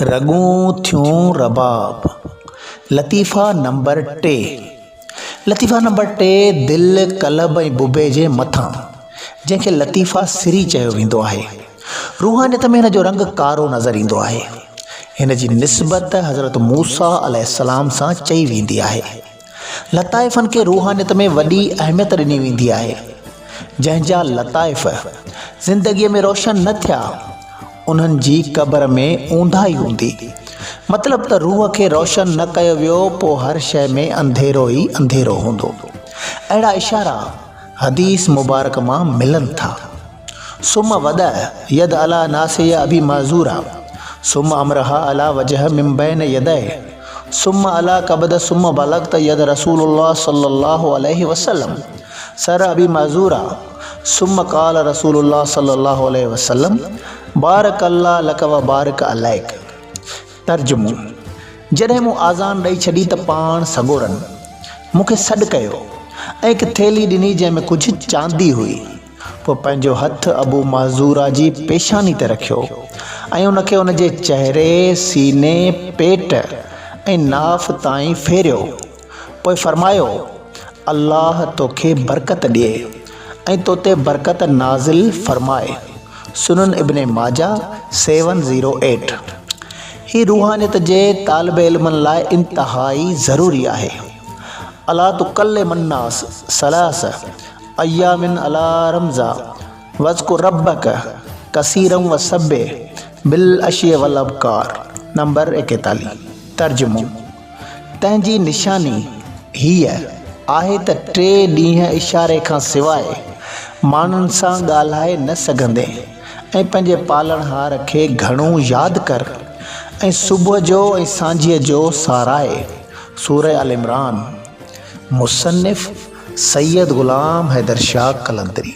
रगूं थियूं रबाब। लतीफ़ा नंबर 3। लतीफ़ा नंबर 3 दिलि कलब ऐं बुबे जे मथां, जंहिंखे लतीफ़ा सिरी चयो वेंदो आहे। रूहानियत में हिन जो रंग कारो नज़र ईंदो आहे। हिन जी निस्बत हज़रत मूसा अलैहिस्सलाम सां चई वेंदी आहे। लताइफ़नि खे रूहानियत में वॾी अहमियत ॾिनी वेंदी आहे। जंहिंजा लताइफ़ ज़िंदगीअ में रोशन न थिया, उन्हनि जी क़ब्र में ऊंधाई हूंदी। मतिलब त रूह खे रोशन न कयो वियो, पोइ हर शइ में अंधेरो ई अंधेरो हूंदो। अहिड़ा इशारा हदीस मुबारक मां मिलनि था। सुम वद यद अला नासिय अबी माज़ूरा, सुम अमरहा अला वजह मिन बैन यदै, सुम अला कबद सुम बलगत यद रसूलुल्लाह सल्लल्लाहु अलैहि वसल्लम, सर अबी माज़ूरा, सुम क़ाल रसूलुल्लाह सल्लल्लाहु अलैहि वसल्लम, बारक अल्लाह लक व बारक अलैक। तर्जुमो: जॾहिं मूं आज़ान ॾेई छॾी त पाण सॻोरनि मूंखे सॾु कयो ऐं हिकु थेली ॾिनी जंहिंमें कुझु चांदी हुई। पोइ पंहिंजो हथु अबू माज़ूरा जी पेशानी ते रखियो ऐं उनखे उनजे चहिरे, सीने, पेट ऐं नाफ़ ताईं फेरियो। पोइ फरमायो, अल्लाह तोखे बरकत ॾिए ऐं तोते बरकत नाज़िल फरमाए। सुनन इब्ने माजा 708। ही रूहानियत जे तालिब इल्मनि लाइ इंतहाई ज़रूरी आहे। अला तुकल्लिमन नास सलास अय्यामिन अला रमज़ा वज़्कुर रब्बक कसीरम व सब्बिह बिल अशी वल अबकार। नंबर 41। तर्जुमो: तंहिंजी निशानी हीअ आहे त 3 ॾींहं इशारे खां सवाइ माण्हुनि सां ॻाल्हाए न सघंदे ऐं पंहिंजे पालणहार खे घणो यादि कर ऐं सुबुह जो ऐं सांझीअ जो साराए। सूरह अल इमरान। मुसन्निफ़ सैयद ग़ुलाम हैदर शाह कलंदरी।